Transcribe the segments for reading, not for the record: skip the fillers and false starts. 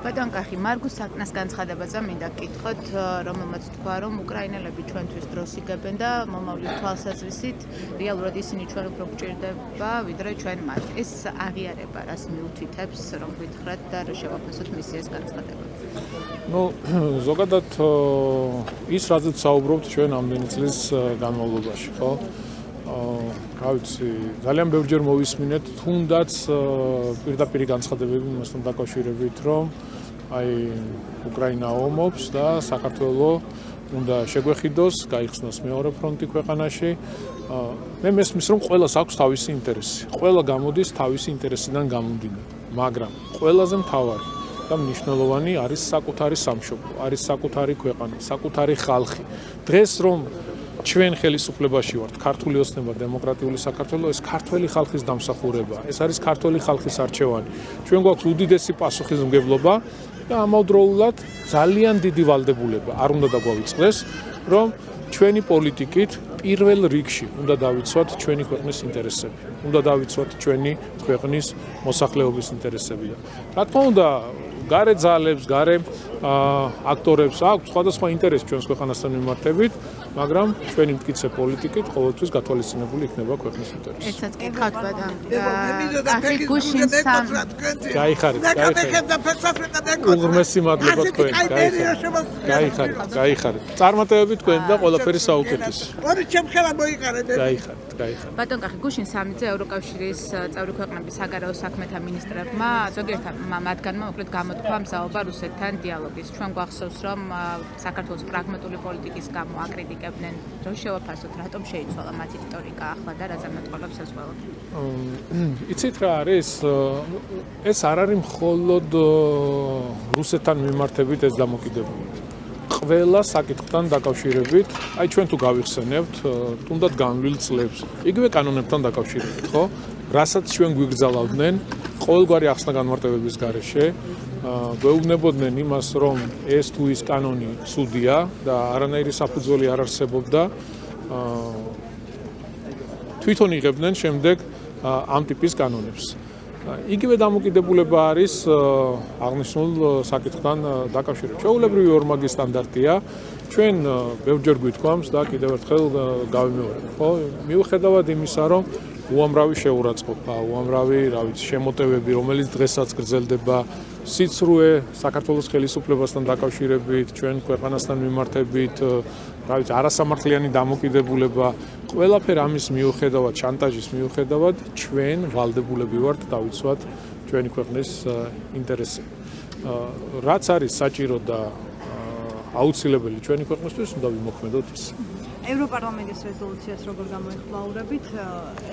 ბატონ კახი, მარგუს საკნას განცხადებაზე მინდა გკითხოთ, რომელმაც თქვა, რომ უკრაინელები ჩვენთვის დროს იგებენ და მომავლის თვალსაზრისით რეალურად ისინი ჩვენ უფრო გვჭირდება, ვიდრე ჩვენ მათ. ეს აღიარება რას მიუთითებს, რომ გითხრათ და რა შევაფასოთ მისი ეს განცხადება? ზოგადად ის რაზეც საუბრობთ ჩვენ ამდენი წლის განმავლობაში, ხო? რა ვიცი, ძალიან ბევრჯერ მოვისმინეთ, თუნდაც პირდაპირი განცხადებები იმასთან დაკავშირებით, რომ უკრაინა ომობს და საქართველო უნდა შეგვეხიდოს, გაიხსნას მეორე ფრონტი ქვეყანაში. მე მესმის, რომ ყველას აქვს თავისი ინტერესი. ყველა გამოდის თავისი ინტერესიდან გამომდინარე, მაგრამ ყველაზე მთავარი და მნიშვნელოვანი არის საკუთარი სამშობლო, არის საკუთარი ქვეყანა, საკუთარი ხალხი. დღეს რომ ჩვენ ხელისუფლებაში ვართ, ქართული ოცნება, დემოკრატიული საქართველო, ეს ქართველი ხალხის დამსახურებაა. ეს არის ქართველი ხალხის არჩევანი. ჩვენ გვაქვს უდიდესი პასუხისმგებლობა და ამავდროულად ძალიან დიდი ვალდებულება არ უნდა დაგვავიწყდეს, რომ ჩვენი პოლიტიკით პირველ რიგში უნდა დავიცვათ ჩვენი ქვეყნის ინტერესები. უნდა დავიცვათ ჩვენი ქვეყნის მოსახლეობის ინტერესები. რა თქმა უნდა, გარე ძალებს, გარე აქტორებს აქვს სხვადასხვა ინტერესი ჩვენს ქვეყანასთან მიმართებით, მაგრამ ჩვენი მტკიცე პოლიტიკით ყოველთვის გათვალისწინებული იქნება ქვეყნის ინტერესი. ეცაც გითხავთ ბატონ. კახი გუშინ სამ გაიხარეთ. უღრმესი მადლობა თქვენ. გაიხარეთ. წარმატებები თქვენ და ყველაფერი საუკეთესო. გაიხარეთ. ბატონ კახი, გუშინ სამიძე ევროკავშირის წევრი ქვეყნების საგარეო საქმეთა მინისტრებმა ზოგიერთ მათგანმა მოკლედ გამოთქვა მზაობა რუსეთთან დიალოგის. ჩვენ გვახსოვს, რომ საქართველოს პრაგმატული პოლიტიკის გამო აკრიტიკებდნენ, რომ შევაფასოთ, რატომ შეიცვალა მათი რიტორიკა ახლა და რა ზემოწყალობს ეს ყველაფერი. იცით რა არის? ეს არ არის მხოლოდ რუსეთთან მიმართებით ეს დამოკიდებულება. ყველა საკითხთან დაკავშირებით, ჩვენ თუ გავიხსენებთ, თუნდაც განვლილ წლებს, იგივე კანონებთან დაკავშირებით, ხო? რასაც ჩვენ გვიგრძალავდნენ ყოველგვარი ახსნა განმარტებების გარეშე, გვეუბნებოდნენ იმას, რომ ეს თუ ის კანონი ცუდია და არანაირი საფუძველი არ არსებობდა, თვითონ იღებდნენ შემდეგ ამ ტიპის კანონებს. იგივე დამოკიდებულება არის აღნიშნულ საკითხთან დაკავშირებით. ჩვეულებრივი ორმაგი სტანდარტია. ჩვენ ბევრჯერ გვითქვამს და კიდევ ერთხელ გავიმეორებ, ხო? მიუხედავად იმისა, რომ უამრავი შეურაცხყოფა, უამრავი, რა ვიცი, შემოტევები, რომელიც დღესაც გრძელდება, სიცრუე საქართველოს ხელისუფლებასთან დაკავშირებით, ჩვენ ქვეყანასთან მიმართებით, რა ვიცი, არასამართლიანი დამოკიდებულება, ყველაფერ ამის მიუხედავად, შანტაჟის მიუხედავად, ჩვენ ვალდებულები ვართ დავიცვათ ჩვენი ქვეყნის ინტერესები. რაც არის საჭირო და აუცილებელი ჩვენი ქვეყნისთვის, უნდა ვიმოქმედოთ ის. ევროპარლამენტის რეზოლუციას როგორ გამოეხმაურებით,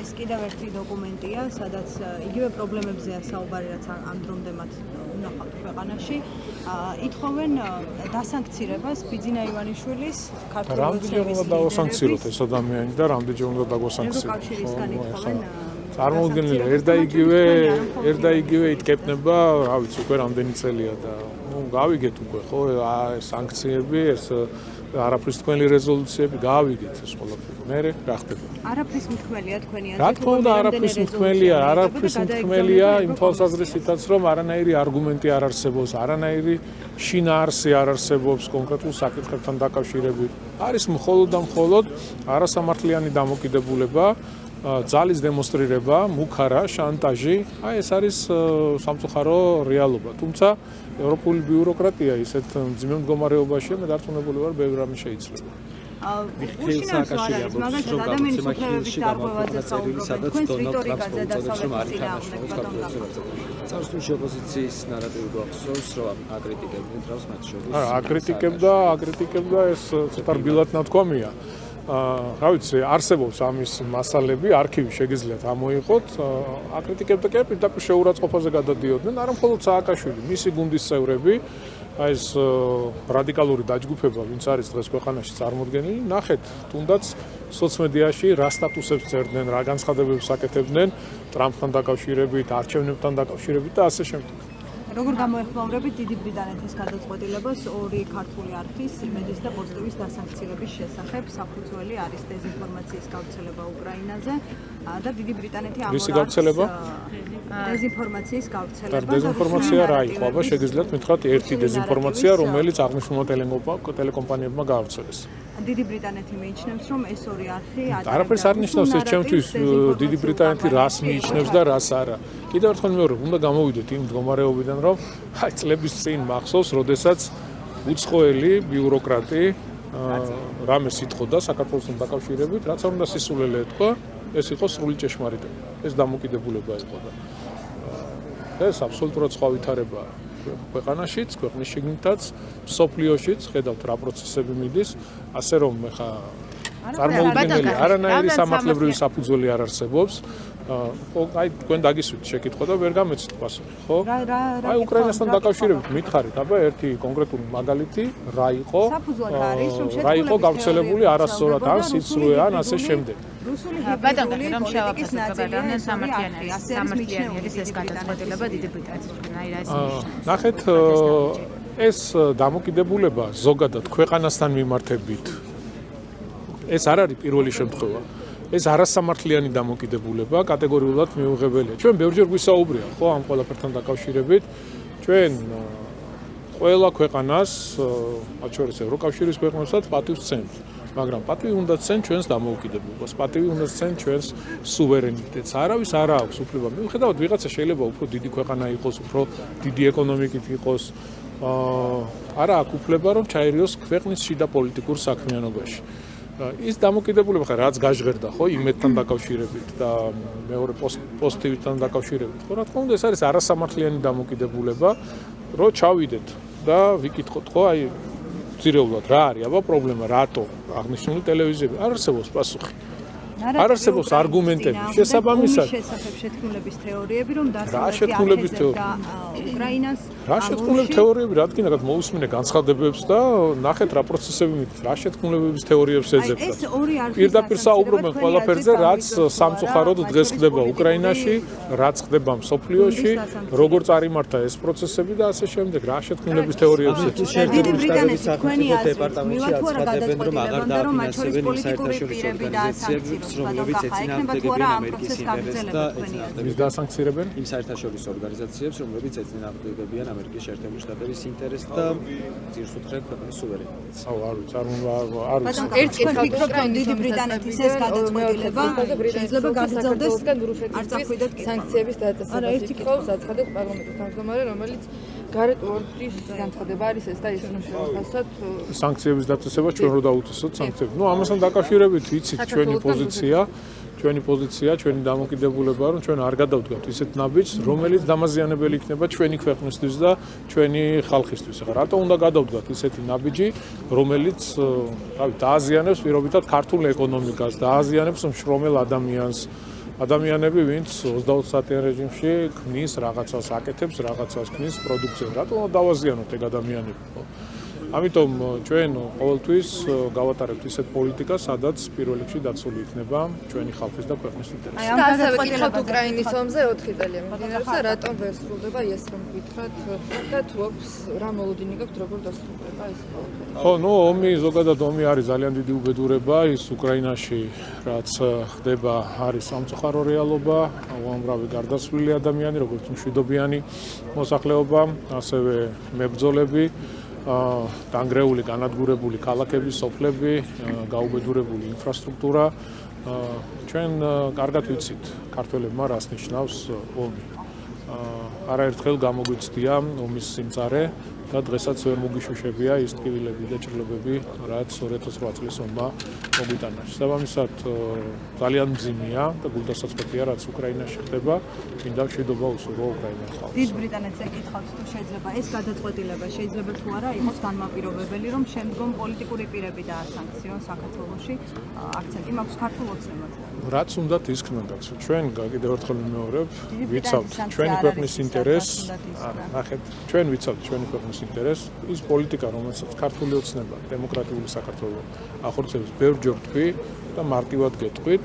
ეს კიდევ ერთი დოკუმენტია, სადაც იგივე პრობლემებზეა საუბარი, რაც ამ დრომდე მათ უნახავთ ქვეყანაში. ითხოვენ დასანქცირებას ბიძინა ივანიშვილის ქართული ოცნების რამდენჯერ უნდა დავასანქციროთ ეს ადამიანი და რამდენჯერ უნდა დაგვასანქციროთ? ევროკავშირისგან ითხოვენ წარმოუდგენელია, ერთ და იგივე იტკეპნება, რა ვიცი, უკვე რამდენი წელია და გავიგეთ უკვე, ხო, სანქციები, ეს არაფრის თქვენი რეზოლუციები გავიგეთ ეს ყველაფერი. მე რა ხდება? არაფრის მთქმელია თქვენი აზრით? რა თქმა უნდა, არაფრის მთქმელია იმ თვალსაზრისითაც, რომ არანაირი არგუმენტი არ არსებობს, არანაირი შინაარსი არ არსებობს კონკრეტულ საკითხებთან დაკავშირებით. არის მხოლოდ და მხოლოდ არასამართლიანი დამოკიდებულება, ძალის დემონსტრირება, მუქარა, შანტაჟი, ეს არის სამწუხარო რეალობა. თუმცა ევროპული ბიუროკრატია ისეთ მძიმე მდგომარეობაშია, მე დარწმუნებული ვარ, ბევრი რამე შეიძლება. მიხეილ სააკაშვილი ამბობს, რომ ადამიანის უფლებების დარღვევაზე საუბრობენ, თქვენს რიტორიკაზე დასავლეთის წინააღმდეგ ბატონო. წარსულში ოპოზიციის ნარატივი გვახსოვს, რომ აკრიტიკებდნენ თავს მათ შორის. აკრიტიკებდა ეს ცოტა რბილად ნათქვამია. რა ვიცი, არსებობს ამის მასალები, არქივი შეგიძლიათ ამოიღოთ. აკრიტიკებდა კი პირდაპირ შეურაცხყოფაზე გადადიოდნენ, არა მხოლოდ სააკაშვილი, მისი გუნდის წევრები, ეს რადიკალური დაჯგუფება, ვინც არის დღეს ქვეყანაში წარმოდგენილი, ნახეთ, თუნდაც სოციმედიაში რა სტატუსებს წერდნენ, რა განცხადებებს აკეთებდნენ ტრამპთან დაკავშირებით, არჩევნებთან დაკავშირებით და ასე შემდეგ. როგორ გამოეხმაურებით დიდი ბრიტანეთის გადაწყვეტილებას ორი ქართული არხის იმედის და პოზიტივის დასანქცირების შესახებ? საფუძველი არის დეзинფორმაციის გავრცელება უკრაინაზე და დიდი ბრიტანეთი რისი გავრცელება? დეзинფორმაციის გავრცელება. დეзинფორმაცია რა იყო? აბა შეგიძლიათ მითხრათ ერთი დეзинფორმაცია, რომელიც აღნიშნულმა ტელეკომპანიებმა გაავრცელეს. დიდი ბრიტანეთი მიიჩნევს, რომ ეს ორი არხი არაფერს არ ნიშნავს ეს ჩემთვის დიდი ბრიტანეთი რას მიიჩნევს და რას არა. კიდევ ერთხელ მეორე, უნდა გამოვიდეთ იმ მდგომარეობიდან, რომ აი წლების წინ მახსოვს, როდესაც უცხოელი ბიუროკრატი რამეს ითხოვდა საქართველოსთან დაკავშირებით, რაც არ უნდა სისულელე ეთქვა, ეს იყო სრული ჭეშმარიტება. ეს დამოკიდებულება იყო და ეს აბსოლუტურად სხვა ვითარებაა. ქვეყანაშიც, ქვეყნის შიგნითაც, სოფლიოშიც, ხედავთ რა პროცესები მიდის, ასე რომ ხა წარმოუდგენელი არანაირი სამართლებრივი საფუძველი არ არსებობს. აი თქვენ დაგისვით შეკითხვა და ვერ გამეცით პასუხი, ხო? აი უკრაინასთან დაკავშირებით მითხარით, აბა ერთი კონკრეტული მაგალითი რა იყო? რა იყო გავრცელებული არასწორად ან სიცრუე ან ასე შემდეგ. ბატონო, რომ შევაფასოთ რამდენ სამართლიანი არის ეს გადაწყვეტილება დიდი ბრიტანეთისგან, აი რა ეს ნიშნავს. ნახეთ, ეს დამოკიდებულება ზოგადად ქვეყანასთან მიმართებით ეს არ არის პირველი შემთხვევა. ეს არასამართლიანი დამოკიდებულება კატეგორიულად მიუღებელია. ჩვენ ბევრჯერ გვისაუბრია, ხო, ამ ყველაფერთან დაკავშირებით. ჩვენ ყველა ქვეყანას, მათ შორის ევროკავშირის ქვეყნებსაც პატივს სცემთ. მაგრამ პატივი უნდა სცენ ჩვენს დამოუკიდებლობას, პატივი უნდა სცენ ჩვენს სუვერენიტეტს. არავის არ აქვს უფლება. მიუხედავად ვიღაცა შეიძლება უფრო დიდი ქვეყანა იყოს, უფრო დიდი ეკონომიკით იყოს, არა აქვს უფლება რომ ჩაერიოს ქვეყნის შიდა პოლიტიკურ საქმიანობაში. ის დამოკიდებულება ხა რაც გაჟღერდა ხო იმედთან დაკავშირებით და მეორე პოზიტივთან დაკავშირებით ხო რა თქმა უნდა ეს არის არასამართლიანი დამოკიდებულება რომ ჩავიდეთ და ვიკითხოთ ხო აი ძირეულად რა არის აბა პრობლემა რატო აღნიშნული ტელევიზიები არ არსებობს პასუხი არ არსებობს არგუმენტები შესაბამისად შესახებ შეთქმულების თეორიები რომ რა შეთქმულების თეორია უკრაინას რა შეთქმულების თეორიები რადგანაც მოусმინე განცხადებებს და ნახეთ რა პროცესები მიდის რა შეთქმულების თეორიებს ეძებდა ეს ორი არხი პირდაპირ საუბრობენ ყველაფერზე რაც სამწუხაროდ დღეს ხდება უკრაინაში რაც ხდება მსოფლიოში როგორ წარიმართა ეს პროცესები და ასე შემდეგ რა შეთქმულების თეორიებს ეძებდა დიდი ბრიტანეთის სახელმწიფო დეპარტამენტში აცხადებენ რომ აღარ დააფინანსებენ საერთაშორისო ორგანიზაციებს რომლებიც ეწინააღმდეგებიან ამერიკის ინტერესს და ვის დასანქცირებენ იმ საერთაშორისო ორგანიზაციებს რომლებიც ეწინააღმდეგებიან ამერიკის შეერთებული შტატების ინტერესს და ძირს უთხრენ ქვეყნის სუვერენიტეტს. აუ არ ვიცი არ ვიცი ერთ ფიქრობ რომ დიდი ბრიტანეთის ეს გადაწყვეტილება შეიძლება გაგრძელდეს არ წახვიდეთ სანქციების დაწესებას. ერთი კითხავს აცხადებს პარლამენტის თავმჯდომარე, რომელიც გარეთ უორდის განცხადება არის ეს და ის რომ შევაფასოთ სანქციების დაწესება ჩვენ რო დაუწესოთ სანქციები. ნუ ამასთან დაკავშირებით ვიცით ჩვენი პოზიცია, ჩვენი დამოკიდებულება რომ ჩვენ არ გადავდგავთ ისეთ ნაბიჯს, რომელიც დამაზიანებელი იქნება ჩვენი ქვეყნისთვის და ჩვენი ხალხისთვის. ახლა რატო უნდა გადავდგათ ისეთი ნაბიჯი, რომელიც რავი დააზიანებს პირობითად ქართულ ეკონომიკას, დააზიანებს მშრომელ ადამიანს. ადამიანები, ვინც 24 საათიან რეჟიმში ქმნის რაღაცას, აკეთებს რაღაცას, ქმნის პროდუქციას. რატო უნდა დავაზიანოთ ეგ ადამიანები? ამიტომ ჩვენ ყოველთვის გავატარებთ ისეთ პოლიტიკას, სადაც პირველ რიგში დაცული იქნება ჩვენი ხალხის და ქვეყნის ინტერესები. და ასევე კითხავთ უკრაინის ომზე 4 წელია მიმდინარეობს და რატომ ვერ სრულდება ეს რომ გითხრათ და თუ აქვს რა მოლოდინი გაქვთ როგორ დასრულდება ეს ყველაფერი? ხო, ნუ ომი ზოგადად ომი არის ძალიან დიდი უბედურება, ის უკრაინაში რაც ხდება არის სამწუხარო რეალობა, უამრავი გარდაცვლილი ადამიანი, როგორც მშვიდობიანი მოსახლეობა, ასევე მებრძოლები დანგრეული, განადგურებული ქალაქები, სოფლები, გაუბედურებული ინფრასტრუქტურა. ჩვენ კარგად ვიცით, ქართველებმა რას ნიშნავს ომი. არაერთხელ გამოგვიცდია ომის სიმწარე და დღესაც ვერ მოგიშუშებია ის ტკივილები და ჭრილობები, რაც 2008 წლის ომმა მოგვიტანა. შესაბამისად, ძალიან მძიმეა და გულდასაწყობია, რაც უკრაინაში ხდება, მინდა მშვიდობა უსურვო უკრაინას ხალხს. დიდ ბრიტანეთს ეკითხავთ თუ შეიძლება ეს გადაწყვეტილება შეიძლება თუ არა იყოს განმაპირობებელი, რომ შემდგომ პოლიტიკური პირები დაასანქციონ საქართველოში, აქცენტი მაქვს ქართულ ოცნებაზე. რაც უნდათ ისქნოდათ. ჩვენ კიდევ ერთხელ ვიმეორებ, ვიცავთ ჩვენი ქვეყნის ინტერესს, ნახეთ, ჩვენ ვიცავთ ჩვენი ქვეყნის ინტერესს, ის პოლიტიკა, რომელსაც ქართული ოცნება, დემოკრატიული საქართველო ახორციელებს, ბევრჯერ თქვი და მარტივად გეტყვით,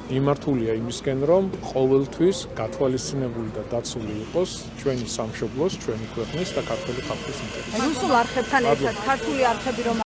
მიმართულია იმისკენ, რომ ყოველთვის გათვალისწინებული და დაცული იყოს ჩვენი სამშობლოს, ჩვენი ქვეყნის და ქართული ხალხის ინტერესები. რუსულ არხებთან ერთად ქართული არხები რომ